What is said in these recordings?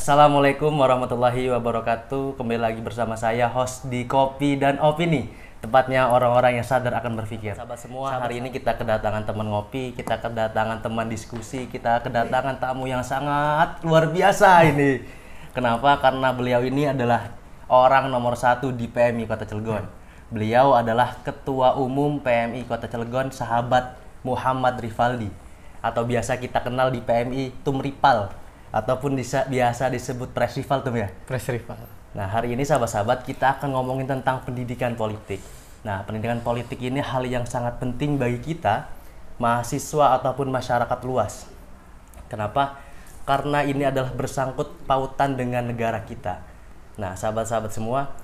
Assalamualaikum warahmatullahi wabarakatuh. Kembali lagi bersama saya, host di Kopi dan Opini. Tempatnya orang-orang yang sadar akan berpikir. Sahabat semua, hari ini kita kedatangan teman ngopi, kita kedatangan teman diskusi, kita kedatangan tamu yang sangat luar biasa ini. Kenapa? Karena beliau ini adalah orang nomor 1 di PMI Kota Cilegon. Beliau adalah Ketua Umum PMI Kota Cilegon, sahabat Muhammad Rivaldi, atau biasa kita kenal di PMI Tumripal, ataupun biasa disebut Press Rival tuh ya. Press Rival. Nah, hari ini sahabat-sahabat kita akan ngomongin tentang pendidikan politik. Nah, pendidikan politik ini hal yang sangat penting bagi kita, mahasiswa ataupun masyarakat luas. Kenapa? Karena ini adalah bersangkut pautan dengan negara kita. Nah, sahabat-sahabat semua,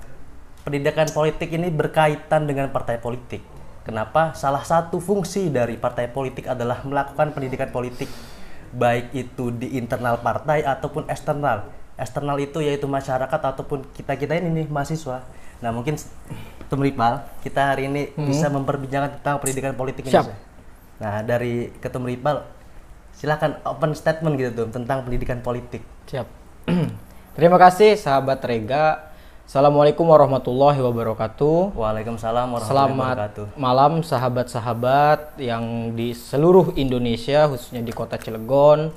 pendidikan politik ini berkaitan dengan partai politik. Kenapa? Salah satu fungsi dari partai politik adalah melakukan pendidikan politik, baik itu di internal partai ataupun eksternal. Eksternal itu yaitu masyarakat ataupun kita ini nih mahasiswa. Nah, mungkin Tumripal, kita hari ini bisa memperbincangkan tentang pendidikan politik ini. Siap. Nah, dari Ketumripal, silakan open statement gitu tuh tentang pendidikan politik. Siap. Terima kasih sahabat Rega. Assalamualaikum warahmatullahi wabarakatuh. Waalaikumsalam warahmatullahi wabarakatuh. Selamat malam sahabat-sahabat yang di seluruh Indonesia, khususnya di Kota Cilegon.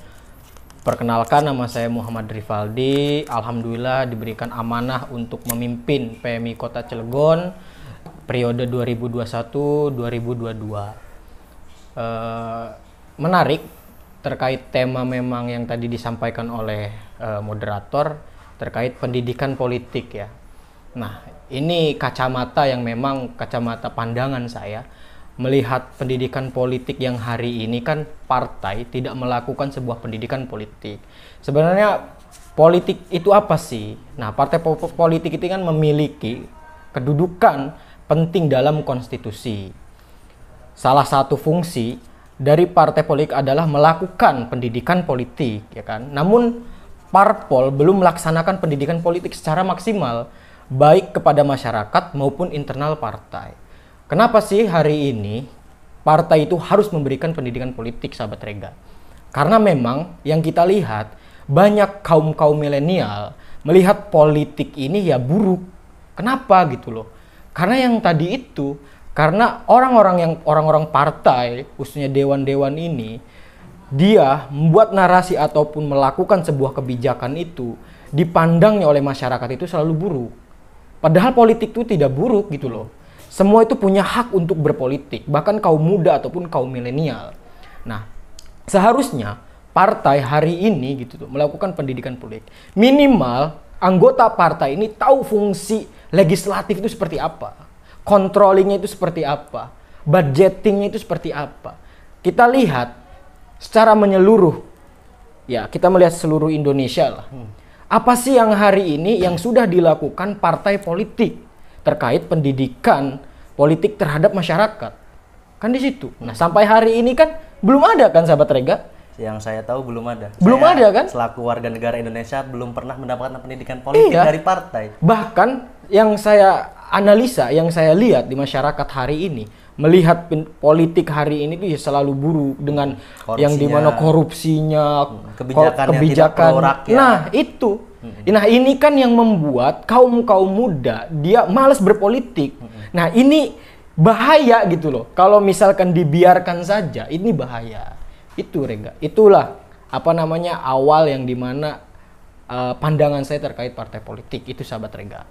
Perkenalkan, nama saya Muhammad Rivaldi. Alhamdulillah diberikan amanah untuk memimpin PMI Kota Cilegon periode 2021-2022. Menarik terkait tema memang yang tadi disampaikan oleh moderator terkait pendidikan politik ya. Nah, ini kacamata yang memang kacamata pandangan saya melihat pendidikan politik yang hari ini kan partai tidak melakukan sebuah pendidikan politik. Sebenarnya politik itu apa sih? Nah, partai politik itu kan memiliki kedudukan penting dalam konstitusi. Salah satu fungsi dari partai politik adalah melakukan pendidikan politik, ya kan? Namun parpol belum melaksanakan pendidikan politik secara maksimal, baik kepada masyarakat maupun internal partai. Kenapa sih hari ini partai itu harus memberikan pendidikan politik, sahabat Rega? Karena memang yang kita lihat banyak kaum milenial melihat politik ini ya buruk. Kenapa gitu loh? Karena yang tadi itu, karena orang-orang partai, khususnya dewan-dewan ini, dia membuat narasi ataupun melakukan sebuah kebijakan itu dipandangnya oleh masyarakat itu selalu buruk. Padahal politik itu tidak buruk gitu loh. Semua itu punya hak untuk berpolitik, bahkan kaum muda ataupun kaum milenial. Nah, seharusnya partai hari ini gitu tuh melakukan pendidikan politik. Minimal anggota partai ini tahu fungsi legislatif itu seperti apa, controllingnya itu seperti apa, budgetingnya itu seperti apa. Kita lihat secara menyeluruh, ya kita melihat seluruh Indonesia lah. Apa sih yang hari ini yang sudah dilakukan partai politik terkait pendidikan politik terhadap masyarakat? Kan di situ. Nah, sampai hari ini kan belum ada kan, sahabat Rega? Yang saya tahu belum ada. Belum ada kan? Selaku warga negara Indonesia belum pernah mendapatkan pendidikan politik dari partai. Bahkan yang saya analisa, yang saya lihat di masyarakat hari ini, melihat politik hari ini tuh ya selalu buruk dengan korupsinya, yang dimana korupsinya, kebijakan rakyat. Nah itu, nah ini kan yang membuat kaum muda dia malas berpolitik. Nah ini bahaya gitu loh. Kalau misalkan dibiarkan saja, ini bahaya. Itu Rega. Itulah awal yang dimana pandangan saya terkait partai politik itu, sahabat Rega.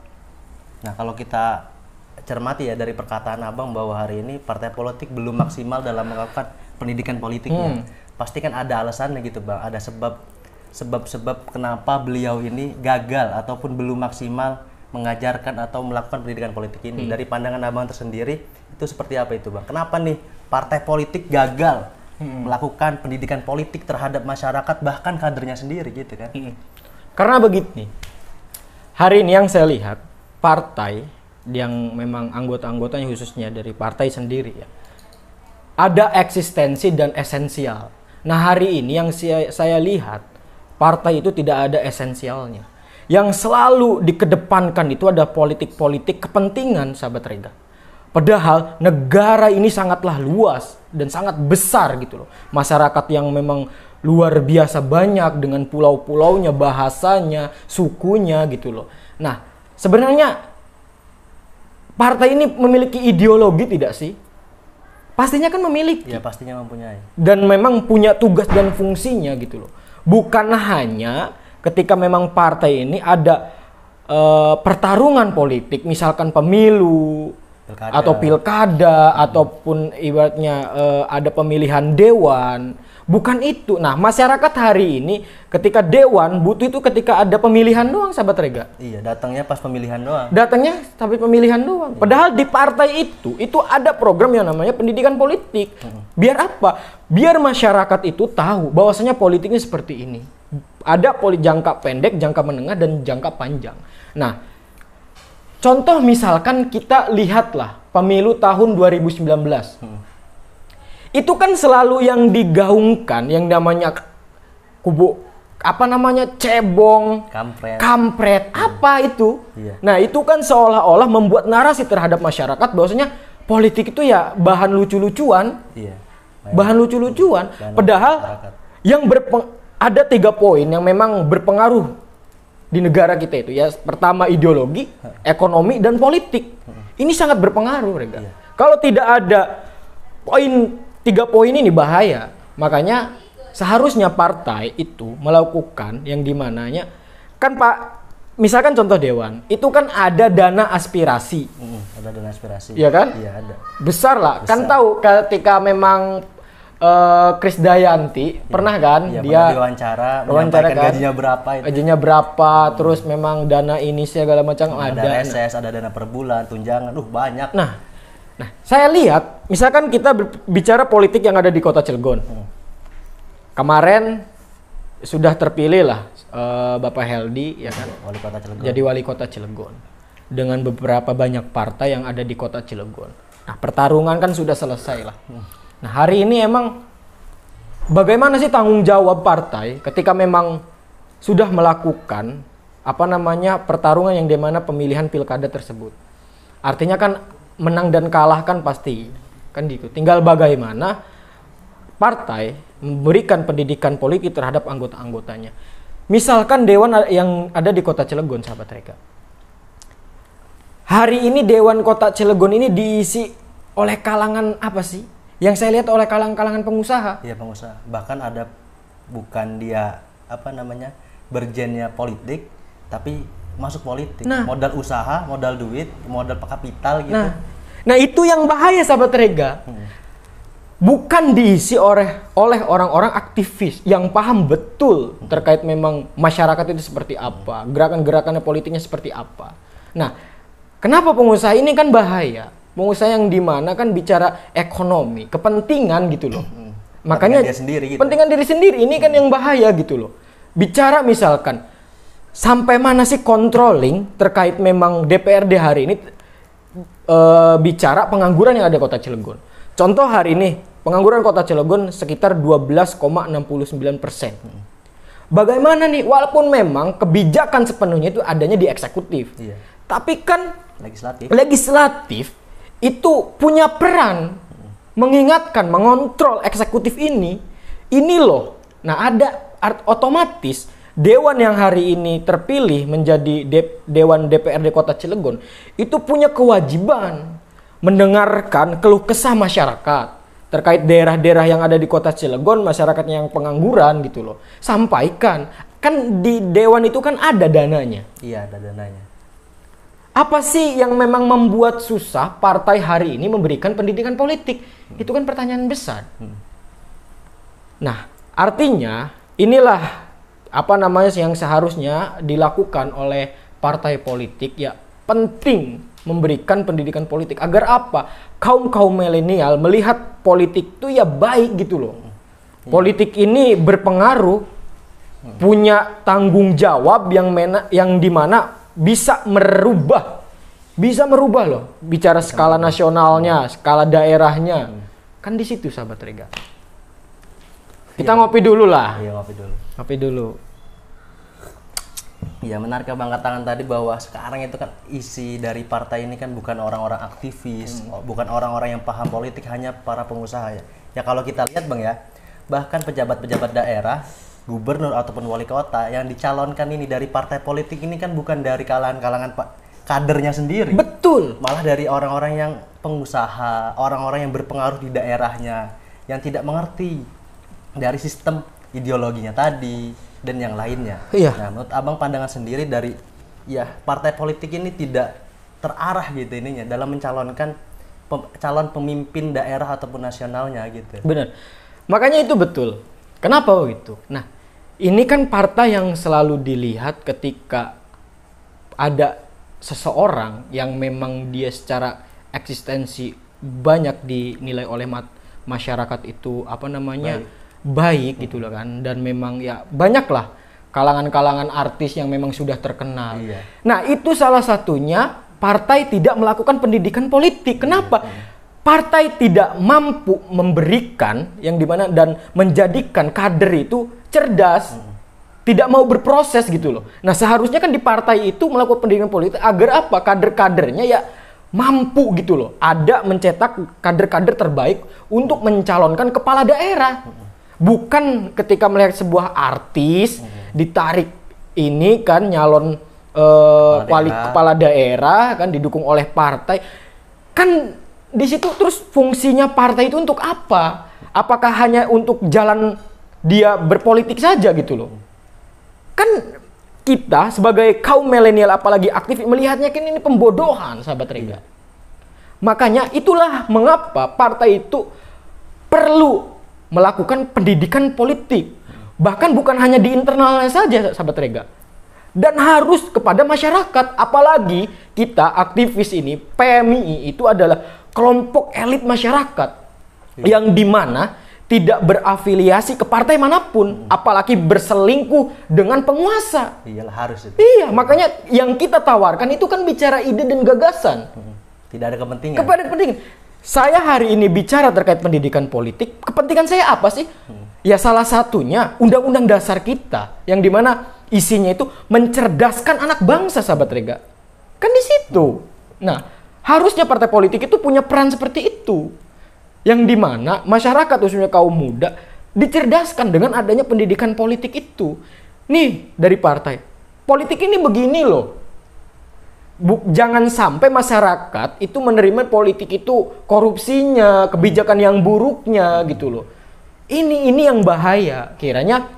Nah, kalau kita cermati ya dari perkataan Abang bahwa hari ini partai politik belum maksimal dalam melakukan pendidikan politiknya. Pasti kan ada alasannya gitu, Bang. Ada sebab kenapa beliau ini gagal ataupun belum maksimal mengajarkan atau melakukan pendidikan politik ini. Dari pandangan Abang tersendiri itu seperti apa itu, Bang? Kenapa nih partai politik gagal melakukan pendidikan politik terhadap masyarakat bahkan kadernya sendiri gitu kan? Karena begini. Hari ini yang saya lihat partai yang memang anggota-anggotanya khususnya dari partai sendiri ya, ada eksistensi dan esensial. Nah hari ini yang saya lihat partai itu tidak ada esensialnya. Yang selalu dikedepankan itu ada politik-politik kepentingan, sahabat Rega. Padahal negara ini sangatlah luas dan sangat besar gitu loh. Masyarakat yang memang luar biasa banyak dengan pulau-pulaunya, bahasanya, sukunya gitu loh. Nah, sebenarnya partai ini memiliki ideologi tidak sih? Pastinya kan memiliki. Ya, pastinya mempunyai. Dan memang punya tugas dan fungsinya gitu loh. Bukan hanya ketika memang partai ini ada pertarungan politik, misalkan pemilu, pilkada. Atau pilkada, ataupun ibaratnya ada pemilihan dewan. Bukan itu. Nah, masyarakat hari ini ketika dewan butuh itu ketika ada pemilihan doang, sahabat Rega. Iya, datangnya pas pemilihan doang. Datangnya tapi pemilihan doang. Padahal di partai itu ada program yang namanya pendidikan politik. Biar apa? Biar masyarakat itu tahu bahwasanya politiknya seperti ini. Ada jangka pendek, jangka menengah, dan jangka panjang. Nah, contoh misalkan kita lihatlah pemilu tahun 2019. Itu kan selalu yang digaungkan yang namanya cebong, kampret. Apa itu? Iya. Nah, itu kan seolah-olah membuat narasi terhadap masyarakat bahwasanya politik itu ya bahan lucu-lucuan. Iya. Bahan lucu-lucuan. Padahal yang ada 3 poin yang memang berpengaruh di negara kita itu ya. Pertama ideologi, ekonomi, dan politik. Ini sangat berpengaruh, Rega. Iya. Kalau tidak ada 3 poin ini bahaya. Makanya seharusnya partai itu melakukan yang dimananya kan Pak, misalkan contoh dewan, itu kan ada dana aspirasi. Ada dana aspirasi. Iya kan? Iya, ada. Besar lah. Besar. Kan tahu ketika memang Krisdayanti pernah kan ya, dia diwawancara kan, gajinya berapa itu. Gajinya berapa, terus memang dana ini segala macam ada. Ada reses, ada dana per bulan, tunjangan, banyak. Nah, saya lihat, misalkan kita bicara politik yang ada di Kota Cilegon. Kemarin sudah terpilih lah Bapak Heldi, ya kan? Wali Kota Cilegon. Jadi wali Kota Cilegon. Dengan beberapa banyak partai yang ada di Kota Cilegon. Nah, pertarungan kan sudah selesai lah. Nah, hari ini emang bagaimana sih tanggung jawab partai ketika memang sudah melakukan pertarungan yang dimana pemilihan pilkada tersebut. Artinya kan menang dan kalah kan pasti kan gitu. Tinggal bagaimana partai memberikan pendidikan politik terhadap anggota-anggotanya. Misalkan dewan yang ada di Kota Cilegon, sahabat Rega. Hari ini dewan Kota Cilegon ini diisi oleh kalangan apa sih? Yang saya lihat oleh kalangan pengusaha. Iya, pengusaha. Bahkan ada bukan dia bergennya politik, tapi masuk politik. Nah, modal usaha, modal duit, modal kapital gitu. Nah itu yang bahaya, sahabat Rega. Bukan diisi oleh orang-orang aktivis yang paham betul terkait memang masyarakat itu seperti apa, gerakan-gerakannya politiknya seperti apa. Nah, kenapa pengusaha ini kan bahaya? Pengusaha yang dimana kan bicara ekonomi, kepentingan gitu loh. Makanya pentingan diri sendiri ini kan yang bahaya gitu loh. Bicara misalkan sampai mana sih controlling terkait memang DPRD hari ini bicara pengangguran yang ada di Kota Cilegon. Contoh hari ini pengangguran Kota Cilegon sekitar 12,69%. Bagaimana nih? Walaupun memang kebijakan sepenuhnya itu adanya di eksekutif, tapi kan legislatif itu punya peran mengingatkan, mengontrol eksekutif ini loh. Nah, ada otomatis dewan yang hari ini terpilih menjadi dewan DPRD Kota Cilegon itu punya kewajiban mendengarkan keluh kesah masyarakat terkait daerah-daerah yang ada di Kota Cilegon, masyarakatnya yang pengangguran gitu loh. Sampaikan, kan di dewan itu kan ada dananya. Iya, ada dananya. Apa sih yang memang membuat susah partai hari ini memberikan pendidikan politik? Itu kan pertanyaan besar. Nah, artinya inilah yang seharusnya dilakukan oleh partai politik ya, penting memberikan pendidikan politik agar apa? Kaum milenial melihat politik itu ya baik gitu loh. Politik ini berpengaruh, punya tanggung jawab yang dimana bisa merubah loh, bicara skala nasionalnya, skala daerahnya. Kan di situ, sahabat Rega. Kita ngopi dulu lah. Iya, ngopi dulu. Ya, menarik Bang Katangan tadi bahwa sekarang itu kan isi dari partai ini kan bukan orang-orang aktivis, bukan orang-orang yang paham politik, hanya para pengusaha ya. Ya kalau kita lihat Bang ya, bahkan pejabat-pejabat daerah, gubernur ataupun wali kota yang dicalonkan ini dari partai politik ini kan bukan dari kalangan kadernya sendiri. Betul. Malah dari orang-orang yang pengusaha, orang-orang yang berpengaruh di daerahnya, yang tidak mengerti dari sistem ideologinya tadi dan yang lainnya. Iya. Nah, menurut Abang pandangan sendiri dari ya partai politik ini tidak terarah gitu ininya dalam mencalonkan calon pemimpin daerah ataupun nasionalnya gitu. Benar. Makanya itu betul. Kenapa begitu? Nah, ini kan partai yang selalu dilihat ketika ada seseorang yang memang dia secara eksistensi banyak dinilai oleh masyarakat itu baik gitu loh kan, dan memang ya banyaklah kalangan-kalangan artis yang memang sudah terkenal. Iya. Nah, itu salah satunya partai tidak melakukan pendidikan politik. Kenapa? Partai tidak mampu memberikan yang dimana dan menjadikan kader itu cerdas, tidak mau berproses gitu loh. Nah, seharusnya kan di partai itu melakukan pendidikan politik agar apa? Kader-kadernya ya mampu gitu loh. Ada mencetak kader-kader terbaik untuk mencalonkan kepala daerah. Bukan ketika melihat sebuah artis ditarik ini kan nyalon kepala daerah kan didukung oleh partai. Kan di situ terus fungsinya partai itu untuk apa? Apakah hanya untuk jalan dia berpolitik saja gitu loh? Kan kita sebagai kaum milenial apalagi aktif melihatnya kan ini pembodohan, sahabat Rega. Makanya itulah mengapa partai itu perlu melakukan pendidikan politik. Bahkan bukan hanya di internalnya saja, sahabat Rega. Dan harus kepada masyarakat. Apalagi kita aktivis ini, PMII itu adalah kelompok elit masyarakat. Yang dimana tidak berafiliasi ke partai manapun. Apalagi berselingkuh dengan penguasa. Iyalah harus itu. Iya, makanya yang kita tawarkan itu kan bicara ide dan gagasan. Tidak ada kepentingan. Kepada kepentingan. Saya hari ini bicara terkait pendidikan politik, kepentingan saya apa sih? Ya salah satunya Undang-Undang Dasar kita, yang dimana isinya itu mencerdaskan anak bangsa, sahabat Rega. Kan di situ. Nah, harusnya partai politik itu punya peran seperti itu. Yang dimana masyarakat, khususnya kaum muda, dicerdaskan dengan adanya pendidikan politik itu. Nih, dari partai. Politik ini begini loh. Jangan sampai masyarakat itu menerima politik itu korupsinya, kebijakan yang buruknya gitu loh. Ini yang bahaya. Kiranya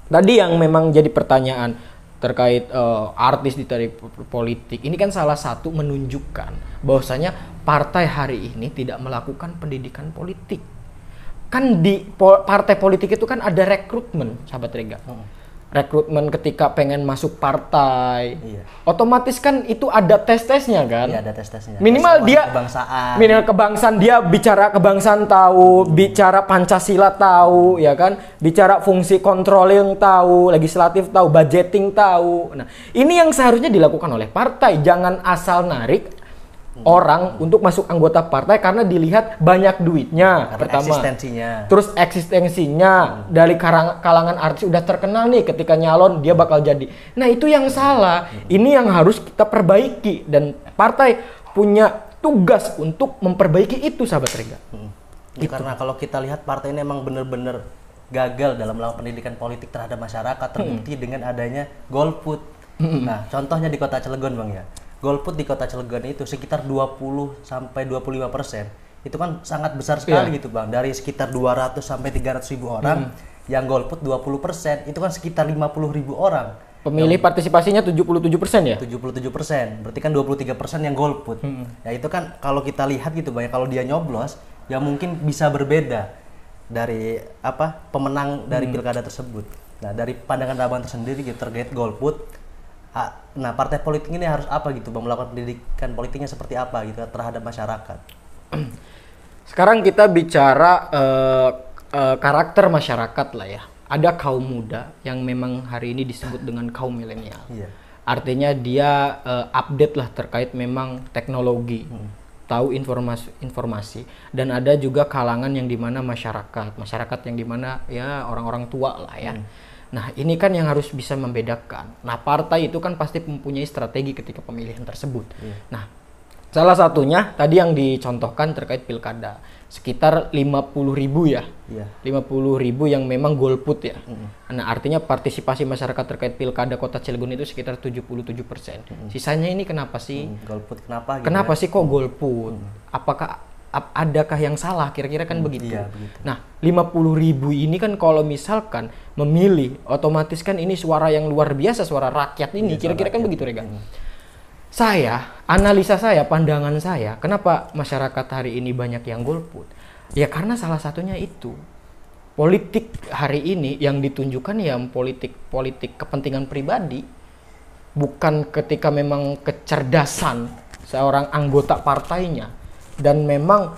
tadi yang memang jadi pertanyaan terkait artis ditarik politik. Ini kan salah satu menunjukkan bahwasanya partai hari ini tidak melakukan pendidikan politik. Kan di partai politik itu kan ada rekrutmen, sahabat Rega. Rekrutmen ketika pengen masuk partai, otomatis kan itu ada tes-tesnya kan? Iya, ada tes-tesnya. Minimal dia kebangsaan dia bicara kebangsaan tahu, bicara Pancasila tahu, ya kan? Bicara fungsi controlling tahu, legislatif tahu, budgeting tahu. Nah, ini yang seharusnya dilakukan oleh partai, jangan asal narik orang untuk masuk anggota partai karena dilihat banyak duitnya, karena pertama. Terus Eksistensinya dari kalangan artis udah terkenal nih, ketika nyalon dia bakal jadi. Nah, itu yang salah. Ini yang harus kita perbaiki dan partai punya tugas untuk memperbaiki itu, sahabat Rega. Karena kalau kita lihat partai ini emang bener-bener gagal dalam melakukan pendidikan politik terhadap masyarakat, terbukti dengan adanya golput. Nah, contohnya di Kota Cilegon, Bang ya. Golput di Kota Cilegon itu sekitar 20-25%. Itu kan sangat besar sekali gitu, Bang. Dari sekitar 200 sampai 300 ribu orang yang golput 20%, itu kan sekitar 50 ribu orang. Pemilih partisipasinya 77% ya? 77%. Berarti kan 23% yang golput. Ya itu kan kalau kita lihat gitu, Bang, kalau dia nyoblos ya mungkin bisa berbeda dari pemenang dari pilkada tersebut. Nah, dari pandangan Abang tersendiri gitu terkait golput. Nah, partai politik ini harus apa gitu, Bang, melakukan pendidikan politiknya seperti apa gitu terhadap masyarakat? Sekarang kita bicara karakter masyarakat lah ya. Ada kaum muda yang memang hari ini disebut dengan kaum milenial. Artinya dia update lah terkait memang teknologi, tahu informasi. Dan ada juga kalangan yang dimana masyarakat yang dimana ya orang-orang tua lah ya. Nah, ini kan yang harus bisa membedakan. Nah, partai itu kan pasti mempunyai strategi ketika pemilihan tersebut. Nah, Salah satunya tadi yang dicontohkan terkait pilkada, sekitar 50.000 ya. Iya. 50.000 yang memang golput ya. Nah, artinya partisipasi masyarakat terkait pilkada Kota Cilegon itu sekitar 77%. Sisanya ini kenapa sih? Golput kenapa? Gitu Kenapa ya? sih kok golput? Apakah adakah yang salah? Kira-kira kan begitu. Iya, begitu. Nah, 50.000 ini kan kalau misalkan memilih, otomatis kan ini suara yang luar biasa, suara rakyat ini. Iya, Kira-kira kan rakyat. begitu, Rega. Analisa saya, pandangan saya, kenapa masyarakat hari ini banyak yang golput? Ya karena salah satunya itu. Politik hari ini yang ditunjukkan ya politik kepentingan pribadi. Bukan ketika memang kecerdasan seorang anggota partainya. Dan memang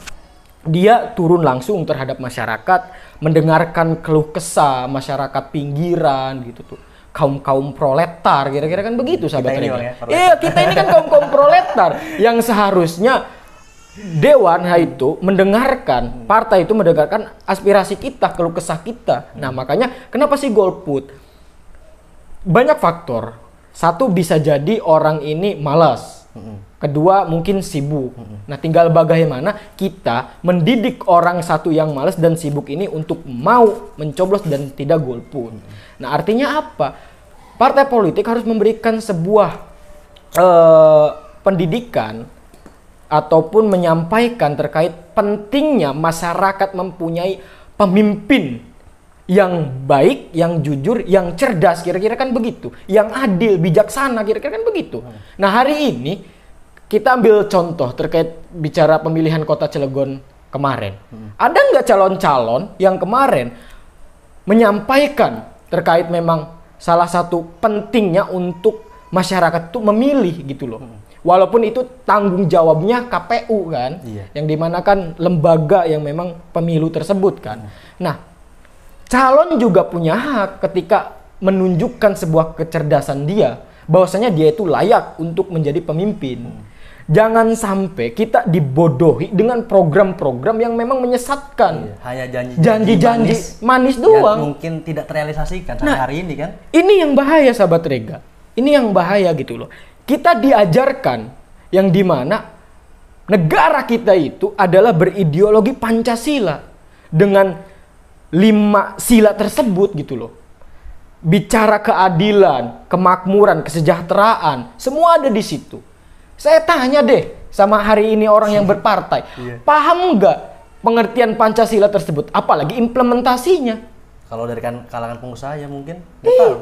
dia turun langsung terhadap masyarakat, mendengarkan keluh kesah masyarakat pinggiran gitu tuh. Kaum proletar, kira-kira kan begitu sahabat Kita ini, Rega. Bang, ya, proletar. Iya, kita ini kan kaum proletar yang seharusnya dewan itu mendengarkan, partai itu mendengarkan aspirasi kita, keluh kesah kita. Nah, makanya kenapa sih golput? Banyak faktor. Satu bisa jadi orang ini malas. Kedua mungkin sibuk. Nah, tinggal bagaimana kita mendidik orang satu yang malas dan sibuk ini untuk mau mencoblos dan tidak golput. Nah, artinya apa? Partai politik harus memberikan sebuah pendidikan ataupun menyampaikan terkait pentingnya masyarakat mempunyai pemimpin yang baik, yang jujur, yang cerdas, kira-kira kan begitu, yang adil, bijaksana, kira-kira kan begitu. Nah, hari ini kita ambil contoh terkait bicara pemilihan Kota Cilegon kemarin. Ada nggak calon-calon yang kemarin menyampaikan terkait memang salah satu pentingnya untuk masyarakat itu memilih gitu loh. Walaupun itu tanggung jawabnya KPU kan, yang dimana kan lembaga yang memang pemilu tersebut kan. Nah, calon juga punya hak ketika menunjukkan sebuah kecerdasan dia, bahwasanya dia itu layak untuk menjadi pemimpin. Jangan sampai kita dibodohi dengan program-program yang memang menyesatkan. Hanya janji-janji manis doang. Yang mungkin tidak terrealisasikan sampai hari ini kan. Ini yang bahaya sahabat Rega. Ini yang bahaya gitu loh. Kita diajarkan yang dimana negara kita itu adalah berideologi Pancasila dengan 5 sila tersebut gitu loh. Bicara keadilan, kemakmuran, kesejahteraan, semua ada di situ. Saya tanya deh sama hari ini orang yang berpartai, paham nggak pengertian Pancasila tersebut? Apalagi implementasinya. Kalau dari kalangan pengusaha ya mungkin nggak tahu.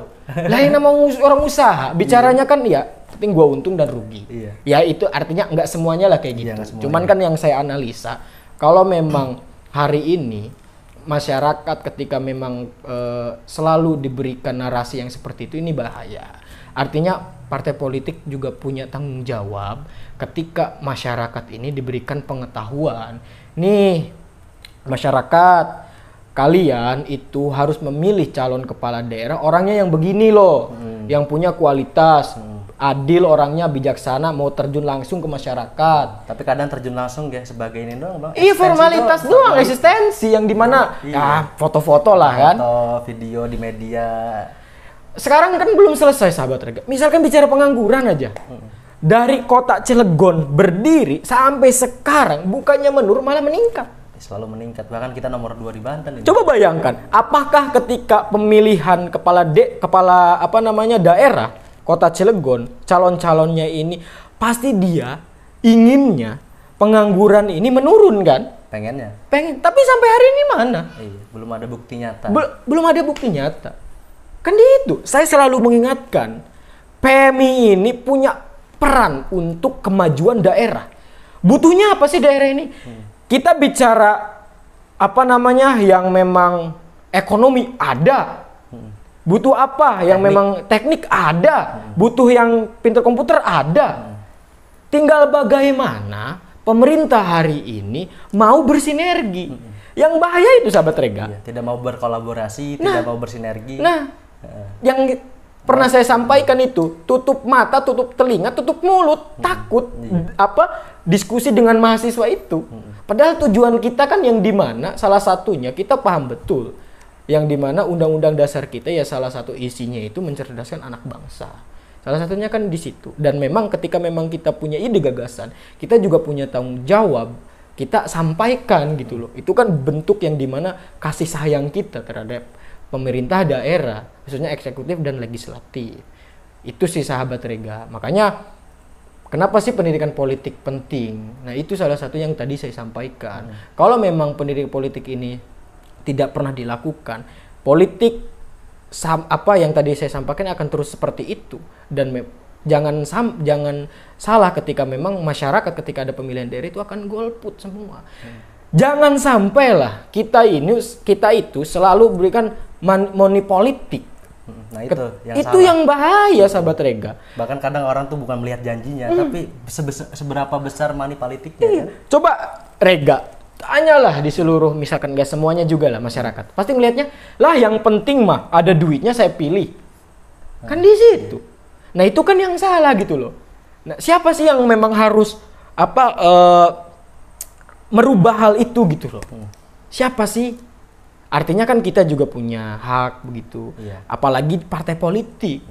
Lain nama orang usaha, bicaranya kan ya penting gua untung dan rugi. Ya itu artinya nggak semuanya lah kayak gitu. Cuman kan yang saya analisa, kalau memang hari ini masyarakat ketika memang selalu diberikan narasi yang seperti itu, ini bahaya. Artinya partai politik juga punya tanggung jawab ketika masyarakat ini diberikan pengetahuan. Nih, masyarakat, kalian itu harus memilih calon kepala daerah orangnya yang begini loh, yang punya kualitas, adil orangnya, bijaksana, mau terjun langsung ke masyarakat. Tapi kadang terjun langsung ya sebagai ini doang, Bang. Iya, formalitas doang, eksistensi yang dimana ya foto-foto lah kan. Foto, video di media. Sekarang kan belum selesai sahabat Rega. Misalkan bicara pengangguran aja. Dari Kota Cilegon berdiri sampai sekarang bukannya menurun malah meningkat. Selalu meningkat. Bahkan kita nomor 2 di Banten ini. Coba bayangkan, apakah ketika pemilihan kepala daerah Kota Cilegon, calon-calonnya ini pasti dia inginnya pengangguran ini menurun kan? Pengennya. Tapi sampai hari ini mana? Belum ada bukti nyata. Belum ada bukti nyata. Kan itu, saya selalu mengingatkan, PMI ini punya peran untuk kemajuan daerah. Butuhnya apa sih daerah ini? Kita bicara yang memang ekonomi ada. Butuh apa? Yang memang teknik ada. Butuh yang pintar komputer ada. Tinggal bagaimana pemerintah hari ini mau bersinergi. Yang bahaya itu sahabat Rega. Tidak mau berkolaborasi, tidak mau bersinergi. Yang pernah saya sampaikan itu, tutup mata, tutup telinga, tutup mulut, takut diskusi dengan mahasiswa itu. Padahal tujuan kita kan yang dimana salah satunya kita paham betul, yang dimana undang-undang dasar kita ya salah satu isinya itu mencerdaskan anak bangsa. Salah satunya kan di situ. Dan memang ketika memang kita punya ide gagasan, kita juga punya tanggung jawab, kita sampaikan gitu loh. Itu kan bentuk yang dimana kasih sayang kita terhadap pemerintah daerah, khususnya eksekutif dan legislatif. Itu sih sahabat Rega. Makanya kenapa sih pendidikan politik penting? Nah itu salah satu yang tadi saya sampaikan. Kalau memang pendidikan politik ini tidak pernah dilakukan, politik apa yang tadi saya sampaikan akan terus seperti itu. Dan jangan salah ketika memang masyarakat ketika ada pemilihan daerah itu akan golput semua. Jangan sampailah kita itu selalu berikan money politik. Nah itu yang itu salah. yang bahaya sahabat Rega. Bahkan kadang orang tuh bukan melihat janjinya, tapi seberapa besar money politiknya. Kan? Coba Rega, tanyalah di seluruh, misalkan gak semuanya juga lah masyarakat. Pasti melihatnya, lah yang penting mah ada duitnya saya pilih. Kan di situ. Nah itu kan yang salah gitu loh. Nah siapa sih yang memang harus merubah hal itu gitu loh? Siapa sih? Artinya kan kita juga punya hak begitu. Iya. Apalagi partai politik.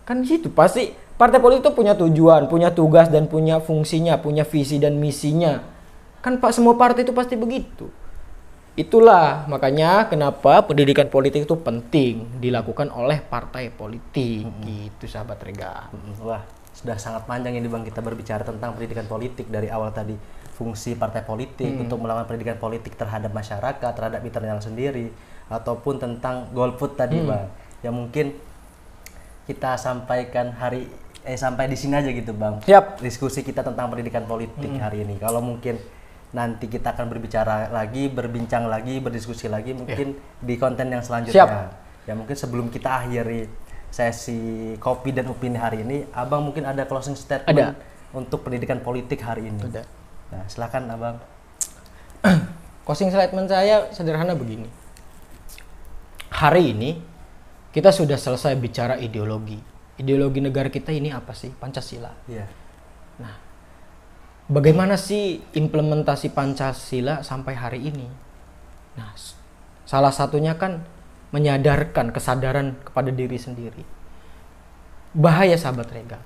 Kan di situ pasti partai politik itu punya tujuan, punya tugas dan punya fungsinya, punya visi dan misinya. Kan Pak semua partai itu pasti begitu. Itulah makanya kenapa pendidikan politik itu penting dilakukan oleh partai politik. Gitu sahabat Rega. Wah, sudah sangat panjang ini Bang kita berbicara tentang pendidikan politik dari awal tadi. Fungsi partai politik untuk melakukan pendidikan politik terhadap masyarakat, terhadap internal sendiri, ataupun tentang golput tadi Bang. Yang mungkin kita sampaikan sampai di sini aja gitu Bang. Siap. Diskusi kita tentang pendidikan politik hari ini. Kalau mungkin nanti kita akan berbicara lagi, berbincang lagi, berdiskusi lagi mungkin di konten yang selanjutnya. Siap. Ya mungkin sebelum kita akhiri sesi kopi dan opini hari ini, Abang mungkin ada closing statement untuk pendidikan politik hari ini. Ada. Nah, silakan Abang. Closing statement saya sederhana begini. Hari ini kita sudah selesai bicara ideologi. Ideologi negara kita ini apa sih? Pancasila. Iya. Nah, bagaimana sih implementasi Pancasila sampai hari ini? Nah, salah satunya kan menyadarkan kesadaran kepada diri sendiri. Bahaya sahabat Rega.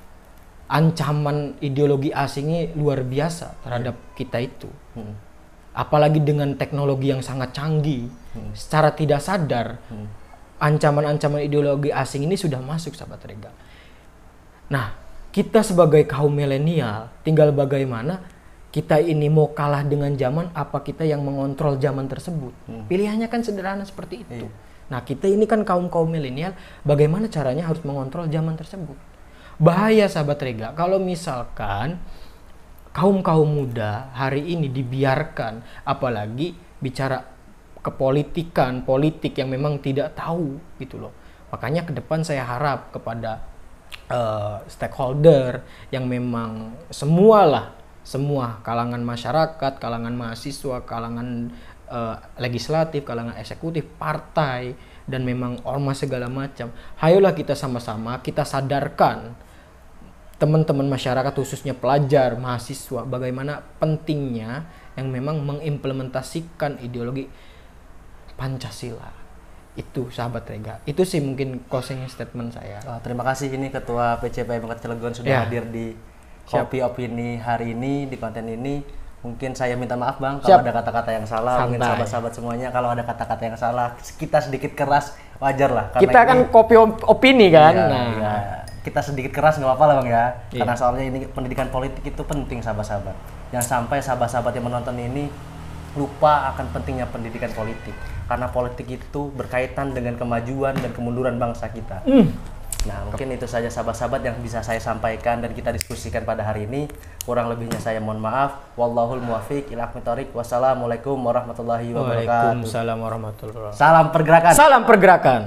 Ancaman ideologi asing ini luar biasa terhadap kita itu. Apalagi dengan teknologi yang sangat canggih. Secara tidak sadar, ancaman-ancaman ideologi asing ini sudah masuk sahabat Rega. Nah, kita sebagai kaum milenial, tinggal bagaimana kita ini mau kalah dengan zaman, apa kita yang mengontrol zaman tersebut. Pilihannya kan sederhana seperti itu. Nah, kita ini kan kaum milenial, bagaimana caranya harus mengontrol zaman tersebut. Bahaya sahabat Rega, kalau misalkan kaum muda hari ini dibiarkan, apalagi bicara kepolitikan, politik yang memang tidak tahu gitu loh. Makanya ke depan saya harap kepada stakeholder yang memang semua kalangan masyarakat, kalangan mahasiswa, kalangan legislatif, kalangan eksekutif, partai, dan memang ormas segala macam. Ayolah kita sama-sama kita sadarkan teman-teman masyarakat khususnya pelajar, mahasiswa bagaimana pentingnya yang memang mengimplementasikan ideologi Pancasila. Itu sahabat Rega. Itu sih mungkin closing statement saya. Terima kasih ini Ketua PCPI Bangkat Cilegon sudah hadir di Kopi Opini hari ini di konten ini. Mungkin saya minta maaf Bang kalau ada kata-kata yang salah. Mungkin sahabat-sahabat semuanya kalau ada kata-kata yang salah kita sedikit keras wajar lah. Kita kan kopi opini kan. Kita sedikit keras nggak apa-apa lah Bang ya. Karena soalnya ini pendidikan politik itu penting sahabat-sahabat. Jangan sampai sahabat-sahabat yang menonton ini lupa akan pentingnya pendidikan politik. Karena politik itu berkaitan dengan kemajuan dan kemunduran bangsa kita. Nah, mungkin itu saja sahabat-sahabat yang bisa saya sampaikan dan kita diskusikan pada hari ini. Kurang lebihnya saya mohon maaf. Wallahul muwaffiq ila aqwamit thoriq. Wassalamualaikum warahmatullahi wabarakatuh. Waalaikumsalam warahmatullahi wabarakatuh. Salam pergerakan. Salam pergerakan.